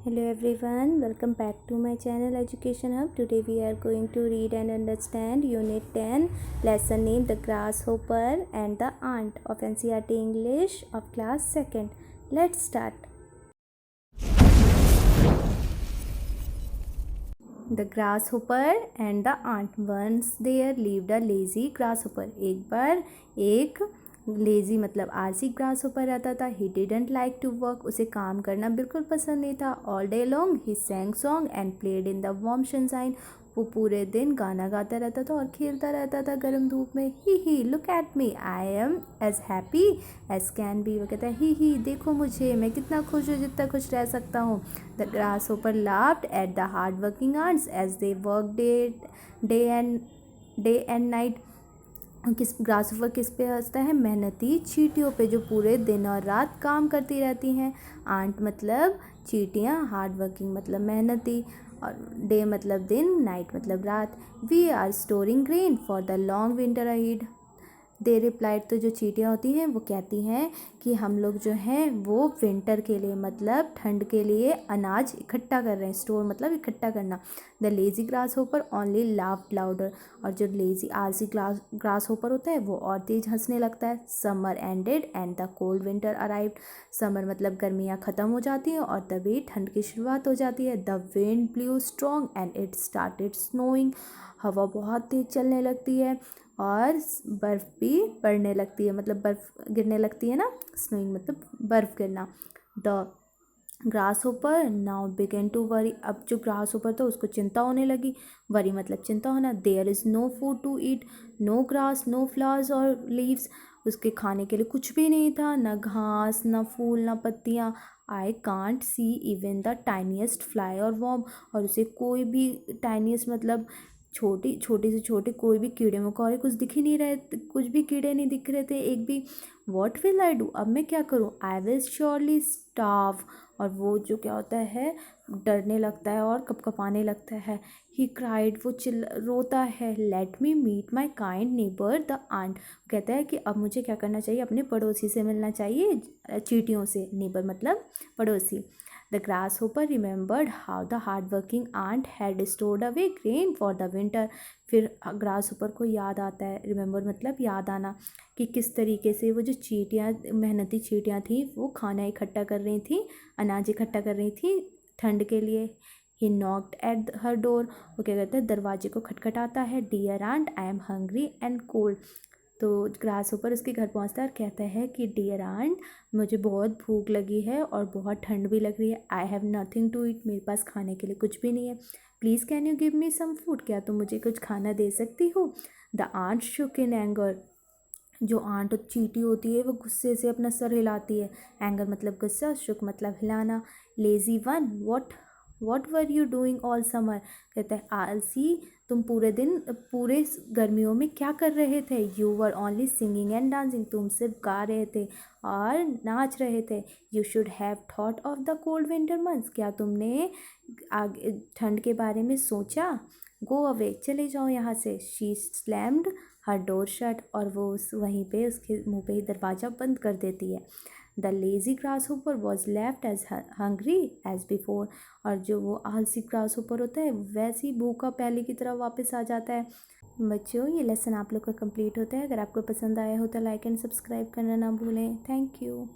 Hello everyone, welcome back to my channel Education Hub. Today we are going to read and understand Unit 10, lesson named The Grasshopper and the Ant of NCERT English of class 2nd. Let's start. The Grasshopper and the Ant. Once there lived a lazy grasshopper. एक बार एक lazy मतलब आलसी grasshopper रहता था. He didn't like to work. उसे काम करना बिल्कुल पसंद नहीं था. All day long he sang song and played in the warm sunshine. वो पूरे दिन गाना गाता रहता था और खेलता रहता था गर्म धूप में. He look at me, I am as happy as can be. वो कहता है ही देखो मुझे, मैं कितना खुश हूँ जितना खुश रह सकता हूँ. The grasshopper laughed at the hard working ants as they work day and night. Grasshopper किस पे हंसता है? मेहनती चींटियों पे जो पूरे दिन और रात काम करती रहती हैं. आंट मतलब चींटियाँ, हार्ड वर्किंग मतलब मेहनती, और डे मतलब दिन, नाइट मतलब रात. We are storing grain for the long winter ahead. They replied. तो जो चींटियाँ होती हैं वो कहती हैं कि हम लोग जो हैं वो विंटर के लिए मतलब ठंड के लिए अनाज इकट्ठा कर रहे हैं. स्टोर मतलब इकट्ठा करना. The lazy grass hopper only laughed louder. और जो लेजी आलसी ग्रास होपर होता है वो और तेज हंसने लगता है. Summer ended and the cold winter arrived. Summer मतलब गर्मियाँ ख़त्म हो जाती हैं और तभी ठंड की शुरुआत हो जाती है. The wind blue strong and it started snowing. हवा बहुत तेज चलने लगती है और बर्फ़ भी पड़ने लगती है, मतलब बर्फ़ गिरने लगती है ना. स्नोइंग मतलब बर्फ़ गिरना. The grasshopper now began to worry. अब जो ग्रास होपर था उसको चिंता होने लगी. वरी मतलब चिंता होना. There is no food to eat, no grass, no flowers और लीव्स. उसके खाने के लिए कुछ भी नहीं था, न घास, न फूल, न पत्तियाँ. I can't see even the tiniest fly और वॉर्म. और उसे कोई भी टाइनीस्ट मतलब छोटी से छोटे कोई भी कीड़े मकोड़े कुछ दिख ही नहीं रहे, कुछ भी कीड़े नहीं दिख रहे थे एक भी. वॉट विल आई डू, अब मैं क्या करूँ. I will surely starve. और वो जो क्या होता है डरने लगता है और कपकपाने लगता है. ही क्राइड, वो रोता है. Let me meet my kind neighbour the ant. कहता है कि अब मुझे क्या करना चाहिए, अपने पड़ोसी से मिलना चाहिए, चींटियों से. नेबर मतलब पड़ोसी. The grasshopper remembered how the hard-working ant had stored away grain for the winter. फिर ग्रासहोपर को याद आता है. रिमेंबर मतलब याद आना, कि किस तरीके से वो जो चींटियाँ, मेहनती चींटियाँ थी, वो खाना इकट्ठा कर रही थी, अनाज इकट्ठा कर रही थी ठंड के लिए. He knocked at her door. वो क्या कहते हैं, दरवाजे को खटखटाता है. Dear ant, I am hungry and cold. तो ग्रासहोपर उसके घर पहुंचता है और कहता है कि डियर आंट, मुझे बहुत भूख लगी है और बहुत ठंड भी लग रही है. I have nothing to eat, मेरे पास खाने के लिए कुछ भी नहीं है. Please can you give me some food, क्या तुम मुझे कुछ खाना दे सकती हो. The ant shook in anger. जो आंट चींटी होती है वो गुस्से से अपना सर हिलाती है. एंगर मतलब गुस्सा, शुक मतलब हिलाना. Lazy one, what were you doing all summer. कहता है आलसी, तुम पूरे दिन पूरे गर्मियों में क्या कर रहे थे. You were only singing and dancing. तुम सिर्फ गा रहे थे और नाच रहे थे. You should have thought of the cold winter months. क्या तुमने आगे ठंड के बारे में सोचा. गो अवे, चले जाओ यहाँ से. She slammed her door shut. और वो वहीं पे उसके मुंह पे ही दरवाज़ा बंद कर देती है. The lazy grasshopper was left as hungry as before. और जो वो आलसी ग्रासहोपर होता है वैसे ही भूखा पहले की तरह वापस आ जाता है. बच्चों, ये लेसन आप लोग का कंप्लीट होता है. अगर आपको पसंद आया हो तो लाइक एंड सब्सक्राइब करना ना भूलें. Thank you.